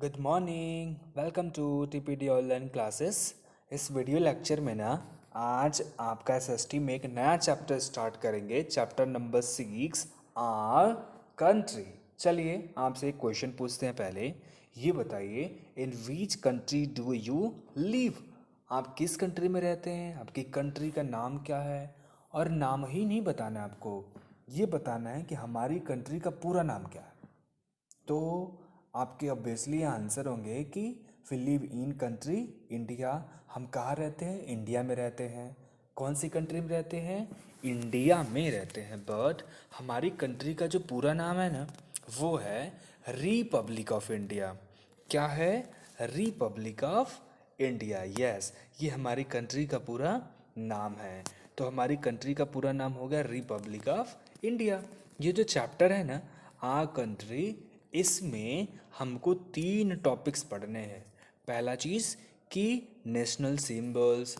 Good morning. Welcome to TPD online classes. इस video lecture में ना आज आपका एसएसटी में एक नया चैप्टर स्टार्ट करेंगे। Chapter number 6 our country. चलिए आपसे एक क्वेश्चन पूछते हैं। पहले ये बताइए, in which country do you live? आप किस कंट्री में रहते हैं? आपकी कंट्री का नाम क्या है? और नाम ही नहीं बताना है आपको, ये बताना है कि हमारी कंट्री का पूरा नाम क्या है। तो आपके ऑब्वियसली आंसर होंगे कि we live in country India. हम कहाँ रहते हैं? इंडिया में रहते हैं। कौन सी कंट्री में रहते हैं? इंडिया में रहते हैं। बट हमारी कंट्री का जो पूरा नाम है ना, वो है रिपब्लिक ऑफ इंडिया। क्या है? Republic of India. यस, ये हमारी कंट्री का पूरा नाम है। तो हमारी कंट्री का पूरा नाम हो गया रिपब्लिक ऑफ इंडिया। ये जो चैप्टर है ना, आ कंट्री, इसमें हमको 3 टॉपिक्स पढ़ने हैं। पहला चीज़ कि नेशनल सिंबल्स,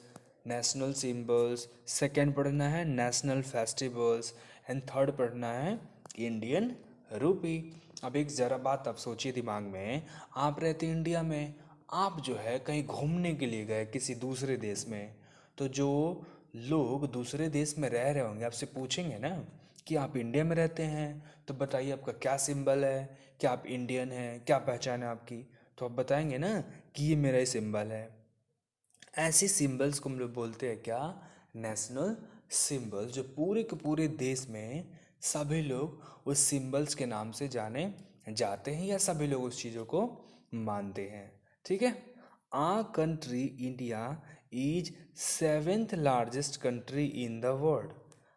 सेकंड पढ़ना है नेशनल फेस्टिवल्स, एंड थर्ड पढ़ना है इंडियन रूपी। अब एक ज़रा बात आप सोचिए दिमाग में, आप रहते इंडिया में, आप जो है कहीं घूमने के लिए गए किसी दूसरे देश में, तो जो लोग दूसरे देश में रह रहे होंगे आपसे पूछेंगे ना कि आप इंडिया में रहते हैं, तो बताइए आपका क्या सिंबल है, क्या आप इंडियन हैं, क्या पहचान है आपकी? तो आप बताएंगे ना कि ये मेरा ही सिंबल है। ऐसे सिंबल्स को हम लोग बोलते हैं क्या? National symbol. जो पूरे के पूरे देश में सभी लोग उस सिंबल्स के नाम से जाने जाते हैं, या सभी लोग उस चीज़ों को मानते हैं। ठीक है। Our country India is 7th largest country in the world.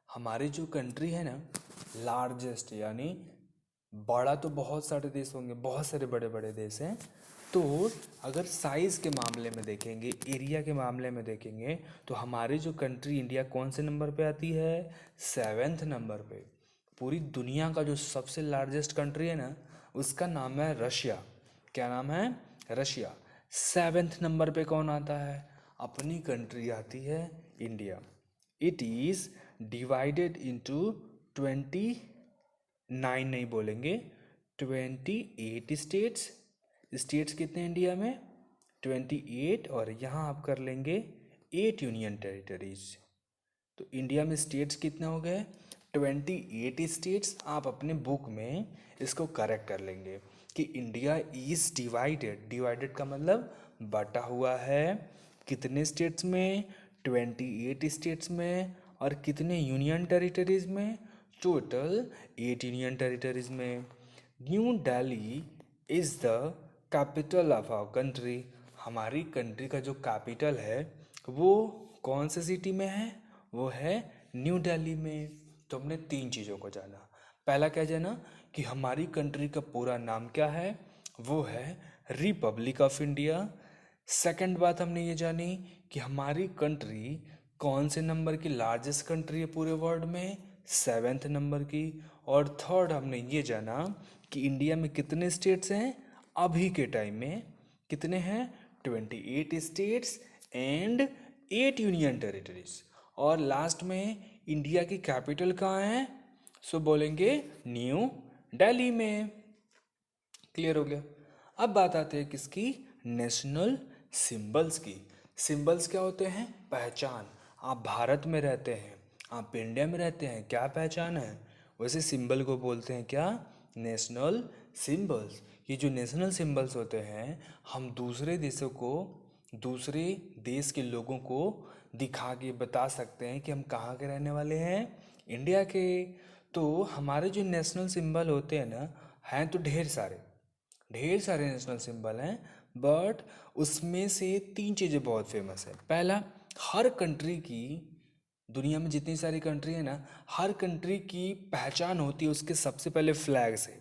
हमारी जो कंट्री है ना, लार्जेस्ट यानी बड़ा, तो बहुत सारे देश होंगे, बहुत सारे बड़े बड़े देश हैं। तो अगर साइज़ के मामले में देखेंगे, एरिया के मामले में देखेंगे, तो हमारी जो कंट्री इंडिया कौन से नंबर पे आती है? 7th नंबर पे। पूरी दुनिया का जो सबसे लार्जेस्ट कंट्री है ना, उसका नाम है रशिया। क्या नाम है? रशिया। 7th नंबर पे कौन आता है? अपनी कंट्री आती है India. It is divided into 29 नहीं बोलेंगे, 28 स्टेट्स। स्टेट्स कितने हैं इंडिया में? 28। और यहाँ आप कर लेंगे 8 यूनियन टेरिटरीज। तो इंडिया में स्टेट्स कितने हो गए? 28 स्टेट्स। आप अपने बुक में इसको करेक्ट कर लेंगे कि इंडिया इज डिवाइडेड। डिवाइडेड का मतलब बटा हुआ है। कितने स्टेट्स में? 28 स्टेट्स में। और कितने यूनियन टेरिटरीज में? टोटल 8 यूनियन टेरिटरीज में। New Delhi is the capital of our country. हमारी कंट्री का जो कैपिटल है वो कौन से सिटी में है? वो है न्यू दिल्ली में। तो हमने 3 चीज़ों को जाना। पहला क्या जाना कि हमारी कंट्री का पूरा नाम क्या है? वो है रिपब्लिक ऑफ इंडिया। सेकंड बात हमने ये जानी कि हमारी कंट्री कौन से नंबर की लार्जेस्ट कंट्री है पूरे वर्ल्ड में? 7th नंबर की। और थर्ड हमने ये जाना कि इंडिया में कितने स्टेट्स हैं अभी के टाइम में? कितने हैं? 28 स्टेट्स एंड 8 यूनियन टेरिटरीज। और लास्ट में इंडिया की कैपिटल कहाँ है? सो बोलेंगे न्यू दिल्ली में। क्लियर हो गया। अब बात आते हैं किसकी? नेशनल सिंबल्स की। सिंबल्स क्या होते हैं? पहचान। आप भारत में रहते हैं, आप इंडिया में रहते हैं, क्या पहचान है? वैसे सिंबल को बोलते हैं क्या? National symbols. ये जो नेशनल सिंबल्स होते हैं, हम दूसरे देशों को, दूसरे देश के लोगों को दिखा के बता सकते हैं कि हम कहाँ के रहने वाले हैं? इंडिया के। तो हमारे जो नेशनल सिंबल होते हैं ना, हैं तो ढेर सारे नेशनल सिंबल हैं। बट उसमें से 3 चीज़ें बहुत फेमस है। पहला, हर कंट्री की, दुनिया में जितनी सारी कंट्री है ना, हर कंट्री की पहचान होती है उसके सबसे पहले फ्लैग से।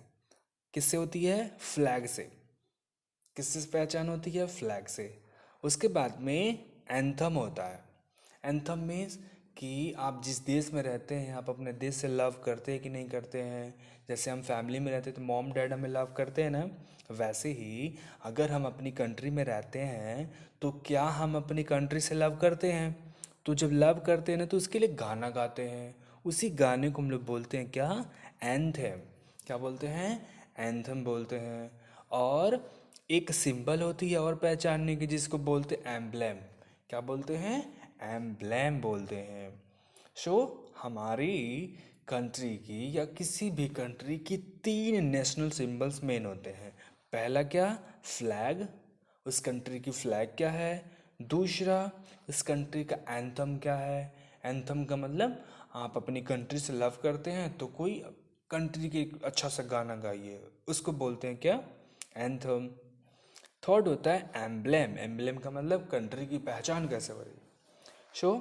किससे होती है? फ्लैग से। किससे पहचान होती है? फ्लैग से। उसके बाद में एंथम होता है। एंथम मीन्स कि आप जिस देश में रहते हैं, आप अपने देश से लव करते हैं कि नहीं करते हैं। जैसे हम फैमिली में रहते हैं तो मॉम डैड हमें लव करते हैं ना, वैसे ही अगर हम अपनी कंट्री में रहते हैं तो क्या हम अपनी कंट्री से लव करते हैं? तो जब लव करते हैं ना, तो उसके लिए गाना गाते हैं। उसी गाने को हम लोग बोलते हैं क्या? एंथम। क्या बोलते हैं? एंथम बोलते हैं। और एक सिंबल होती है और पहचानने की, जिसको बोलते हैं एम्ब्लेम। क्या बोलते हैं? एम्ब्लेम बोलते हैं। सो हमारी कंट्री की या किसी भी कंट्री की 3 नेशनल सिंबल्स मेन होते हैं। पहला क्या? फ्लैग। उस कंट्री की फ्लैग क्या है? दूसरा, इस कंट्री का एंथम क्या है? एंथम का मतलब आप अपनी कंट्री से लव करते हैं तो कोई कंट्री के अच्छा सा गाना गाइए, उसको बोलते हैं क्या? एंथम। थर्ड होता है एम्ब्लेम। एम्ब्लेम का मतलब कंट्री की पहचान कैसे बढ़े। So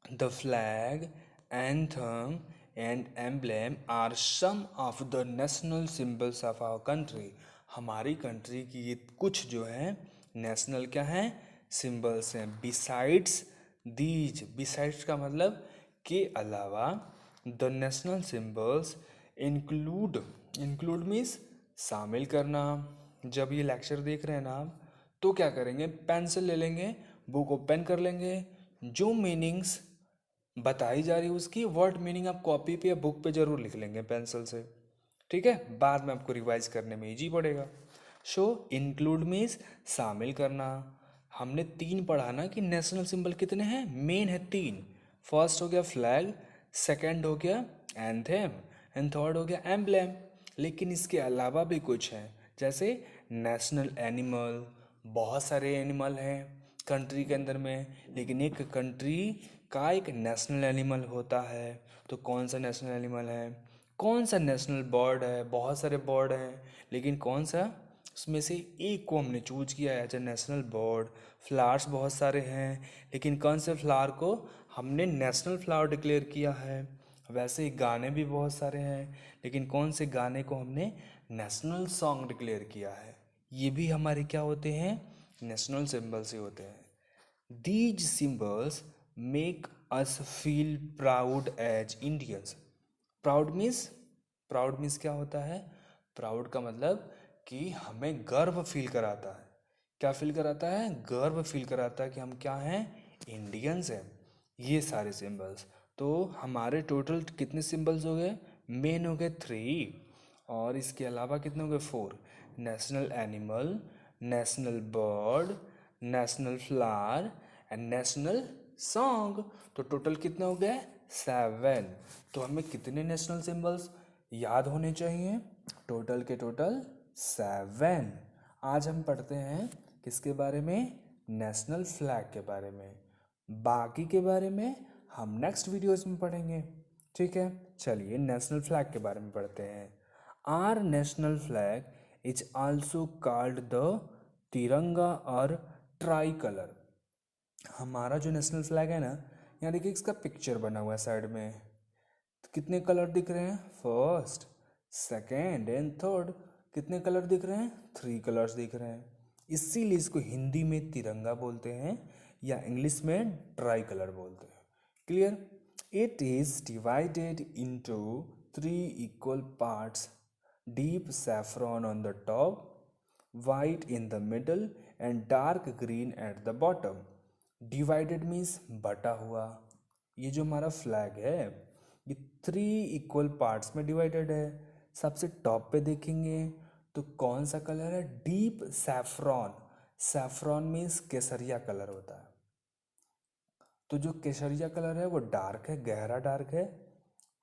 the flag, anthem and emblem are some of the national symbols of our country. हमारी कंट्री की ये कुछ जो है नेशनल क्या हैं? सिंबल्स हैं। बिसाइड्स दीज, बिसाइड्स का मतलब के अलावा, the national symbols include, include means शामिल करना। जब ये लेक्चर देख रहे हैं ना आप, तो क्या करेंगे? पेंसिल ले लेंगे, बुक ओपन कर लेंगे, जो मीनिंग्स बताई जा रही है उसकी वर्ड मीनिंग आप कॉपी पे या बुक पे जरूर लिख लेंगे पेंसिल से। ठीक है, बाद में आपको रिवाइज करने में इजी पड़ेगा। सो इंक्लूड मीन्स शामिल करना। हमने 3 पढ़ा ना कि नेशनल सिंबल कितने हैं? मेन है 3। फर्स्ट हो गया फ्लैग, सेकंड हो गया एंथम एंड थर्ड हो गया एम्ब्लेम। लेकिन इसके अलावा भी कुछ है, जैसे नेशनल एनिमल। बहुत सारे एनिमल हैं कंट्री के अंदर में, लेकिन एक कंट्री का एक नेशनल एनिमल होता है। तो कौन सा नेशनल एनिमल है? कौन सा नेशनल बर्ड है? बहुत सारे बर्ड हैं, लेकिन कौन सा उसमें से एक को हमने चूज किया है as a national bird. Flowers बहुत सारे हैं, लेकिन कौन से फ्लावर को हमने नेशनल फ्लावर डिक्लेयर किया है? वैसे ही गाने भी बहुत सारे हैं, लेकिन कौन से गाने को हमने नेशनल सॉन्ग डिक्लेयर किया है? ये भी हमारे क्या होते हैं? नेशनल सिंबल्स ही होते हैं। These symbols make us feel proud as Indians. Proud means क्या होता है? प्राउड का मतलब कि हमें गर्व फील कराता है। क्या फील कराता है? गर्व फील कराता है कि हम क्या हैं? इंडियंस हैं। ये सारे सिंबल्स। तो हमारे टोटल कितने सिंबल्स हो गए? मेन हो गए 3, और इसके अलावा कितने हो गए? 4। National animal, national bird, national flower and national song. तो टोटल कितने हो गए? 7। तो हमें कितने नेशनल सिंबल्स याद होने चाहिए? टोटल के टोटल 7। आज हम पढ़ते हैं किसके बारे में? नेशनल फ्लैग के बारे में। बाकी के बारे में हम नेक्स्ट वीडियोस में पढ़ेंगे। ठीक है, चलिए नेशनल फ्लैग के बारे में पढ़ते हैं। Our national flag is also called the Tiranga और ट्राई कलर। हमारा जो नेशनल फ्लैग है ना, यहाँ देखिए इसका पिक्चर बना हुआ है साइड में। तो कितने कलर दिख रहे हैं? First, second and third. कितने कलर दिख रहे हैं? 3 कलर्स दिख रहे हैं। इसीलिए इसको हिंदी में तिरंगा बोलते हैं या इंग्लिश में ट्राई कलर बोलते हैं। Clear? It is divided into 3 equal parts. Deep saffron on the top, white in the middle and dark green at the bottom. Divided means बटा हुआ। ये जो हमारा फ्लैग है ये 3 इक्वल पार्ट्स में डिवाइडेड है। सबसे टॉप पे देखेंगे तो कौन सा कलर है? Deep saffron. सैफरॉन मीन्स केसरिया कलर होता है। तो जो केसरिया कलर है वो डार्क है, गहरा डार्क है,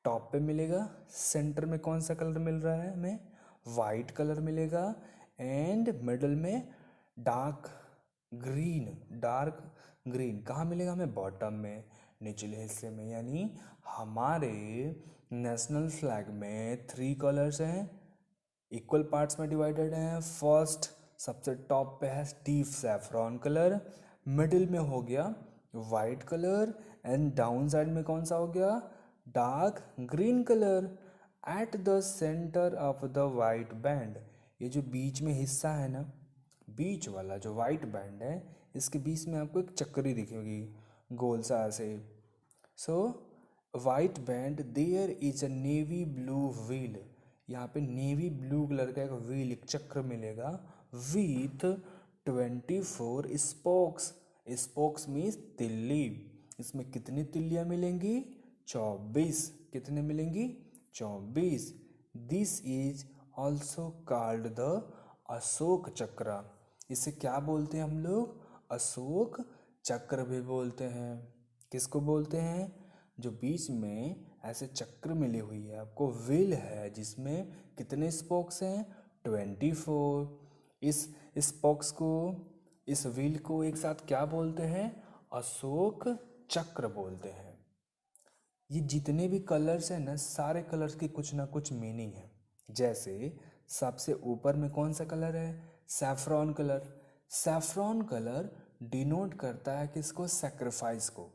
टॉप पे मिलेगा। सेंटर में कौन सा कलर मिल रहा है हमें? वाइट कलर मिलेगा। एंड मिडल में डार्क ग्रीन, डार्क ग्रीन कहाँ मिलेगा हमें? बॉटम में, निचले हिस्से में। यानी हमारे नेशनल फ्लैग में 3 कलर्स हैं, इक्वल पार्ट्स में डिवाइडेड हैं। फर्स्ट सबसे टॉप पे है डीप सैफरॉन कलर, मिडिल में हो गया white colour and down side में कौन सा हो गया? Dark green colour. At the centre of the white band, ये जो बीच में हिस्सा है ना, बीच वाला जो वाइट बैंड है, इसके बीच में आपको एक चक्री दिखेगी गोल सा ऐसे। So white band there is a navy blue wheel. यहाँ पे नेवी ब्लू कलर का एक व्हील, एक चक्र मिलेगा विथ 24 स्पोक्स। स्पोक्स मीन्स तिल्ली। इसमें कितनी तिल्लियाँ मिलेंगी? 24। कितने मिलेंगी? 24। This is also called the Ashok चक्र। इसे क्या बोलते हैं हम लोग? अशोक चक्र भी बोलते हैं। किसको बोलते हैं? जो बीच में ऐसे चक्र मिली हुई है आपको, व्हील है जिसमें कितने स्पोक्स हैं? 24। इस स्पोक्स को, इस व्हील को एक साथ क्या बोलते हैं? अशोक चक्र बोलते हैं। ये जितने भी कलर्स हैं ना, सारे कलर्स की कुछ ना कुछ मीनिंग है। जैसे सबसे ऊपर में कौन सा कलर है? Saffron colour. Saffron colour denote करता है किसको? सेक्रीफाइस को।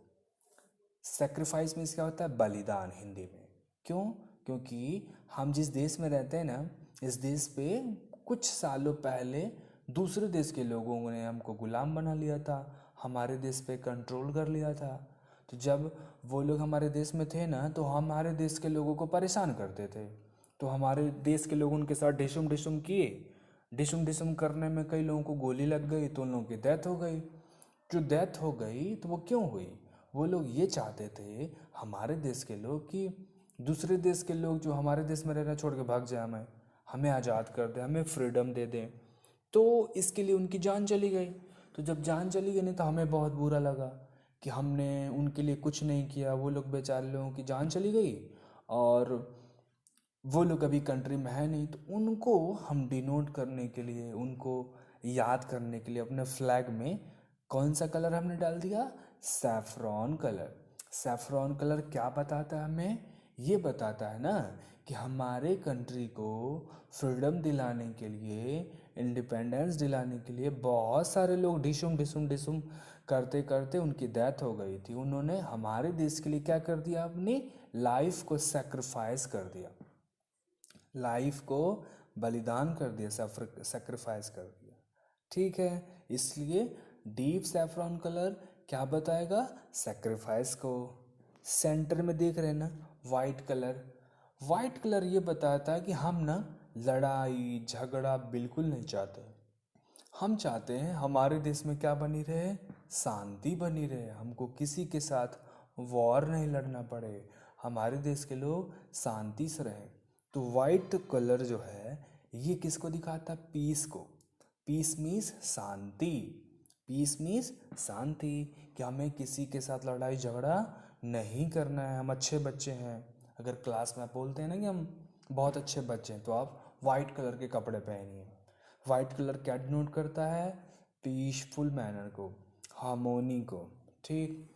सेक्रीफाइस मीन्स क्या होता है? बलिदान हिंदी में। क्यों? क्योंकि हम जिस देश में रहते हैं ना, इस देश पे कुछ सालों पहले दूसरे देश के लोगों ने हमको गुलाम बना लिया था, हमारे देश पे कंट्रोल कर लिया था। तो जब वो लोग हमारे देश में थे ना, तो हमारे देश के लोगों को परेशान करते थे। तो हमारे देश के लोग उनके साथ ढिसुम ढिसुम किए। ढिसुम ढिसुम करने में कई लोगों को गोली लग गई, तो उन लोगों की डेथ हो गई। जो डेथ हो गई तो वो क्यों हुई? वो लोग ये चाहते थे, हमारे देश के लोग, कि दूसरे देश के लोग जो हमारे देश में रहना छोड़ के भाग जाए, हमें आज़ाद कर दे, हमें फ्रीडम दे दें। तो इसके लिए उनकी जान चली गई। तो जब जान चली गई नहीं, तो हमें बहुत बुरा लगा कि हमने उनके लिए कुछ नहीं किया। वो लोग बेचारे लोगों की जान चली गई और वो लोग अभी कंट्री में है नहीं। तो उनको हम डिनोट करने के लिए, उनको याद करने के लिए अपने फ्लैग में कौन सा कलर हमने डाल दिया? Saffron colour. सैफ्रॉन कलर क्या बताता है हमें? ये बताता है ना कि हमारे कंट्री को फ्रीडम दिलाने के लिए, इंडिपेंडेंस दिलाने के लिए बहुत सारे लोग ढिसुम ढिसुम ढिसुम करते करते उनकी डेथ हो गई थी। उन्होंने हमारे देश के लिए क्या कर दिया? अपनी लाइफ को सेक्रीफाइस कर दिया, लाइफ को बलिदान कर दिया, सेक्रीफाइस कर दिया। ठीक है, इसलिए डीप सैफ्रॉन कलर क्या बताएगा? सेक्रीफाइस को। सेंटर में देख रहे हैं ना, वाइट कलर। वाइट कलर ये बताता है कि हम ना लड़ाई झगड़ा बिल्कुल नहीं चाहते। हम चाहते हैं हमारे देश में क्या बनी रहे? शांति बनी रहे। हमको किसी के साथ वॉर नहीं लड़ना पड़े, हमारे देश के लोग शांति से रहें। तो वाइट कलर जो है ये किसको दिखाता है? पीस को। पीस मीन्स शांति। पीस मीन्स शांति, कि हमें किसी के साथ लड़ाई झगड़ा नहीं करना है। हम अच्छे बच्चे हैं। अगर क्लास में आप बोलते हैं ना कि हम बहुत अच्छे बच्चे हैं, तो आप वाइट कलर के कपड़े पहनिए। वाइट कलर क्या डिनोट करता है? पीसफुल मैनर को, हार्मोनी को। ठीक,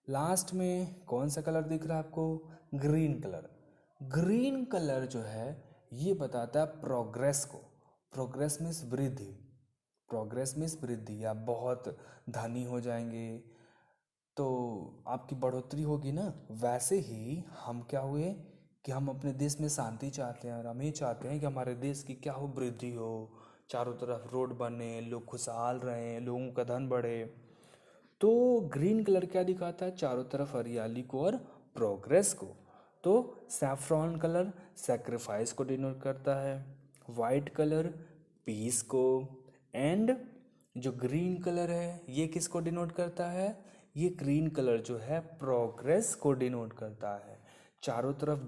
लास्ट में कौन सा कलर दिख रहा है आपको? Green colour. ग्रीन कलर जो है ये बताता है प्रोग्रेस को। प्रोग्रेस मीन्स वृद्धि। प्रोग्रेस मीन्स वृद्धि। आप बहुत धनी हो जाएंगे तो आपकी बढ़ोतरी होगी ना। वैसे ही हम क्या हुए कि हम अपने देश में शांति चाहते हैं, और हम ये चाहते हैं कि हमारे देश की क्या हो? वृद्धि हो, चारों तरफ रोड बने, लोग खुशहाल रहें, लोगों का धन बढ़े। तो ग्रीन कलर क्या दिखाता है? चारों तरफ हरियाली को और प्रोग्रेस को। तो सैफ्रॉन कलर सेक्रीफाइस को डिनोट करता है, वाइट कलर पीस को, एंड जो ग्रीन कलर है ये किसको डिनोट करता है? ये ग्रीन कलर जो है प्रोग्रेस को डिनोट करता है। चारों तरफ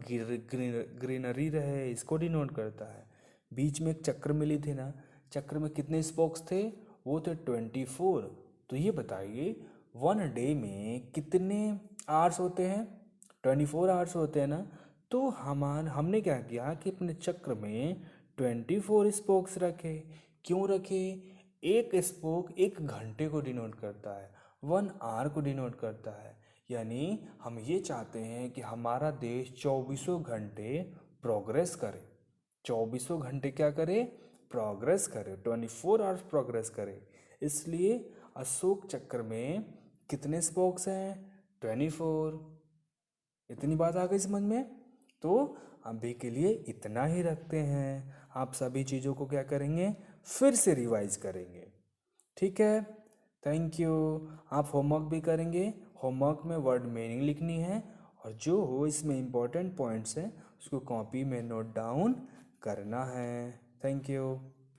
ग्रीनरी रहे, इसको डिनोट करता है। बीच में एक चक्र मिली थी ना, चक्र में कितने स्पोक्स थे? वो थे 24। तो ये बताइए, वन डे में कितने आवर्स होते हैं? 24 आवर्स होते हैं ना। तो हमने क्या किया कि अपने चक्र में 24 स्पोक्स रखे। क्यों रखे? एक स्पोक एक घंटे को डिनोट करता है, 1 आवर को डिनोट करता है। यानी हम ये चाहते हैं कि हमारा देश 24 घंटे प्रोग्रेस करे। 24 घंटे क्या करे? प्रोग्रेस करे, 24 आवर्स प्रोग्रेस करे। इसलिए अशोक चक्र में कितने स्पोक्स हैं? 24। इतनी बात आ गई समझ में? तो अभी के लिए इतना ही रखते हैं। आप सभी चीज़ों को क्या करेंगे? फिर से रिवाइज करेंगे। ठीक है, थैंक यू। आप होमवर्क भी करेंगे। होमवर्क में वर्ड मीनिंग लिखनी है, और जो हो इसमें इम्पोर्टेंट पॉइंट्स हैं उसको कॉपी में नोट डाउन करना है। Thank you.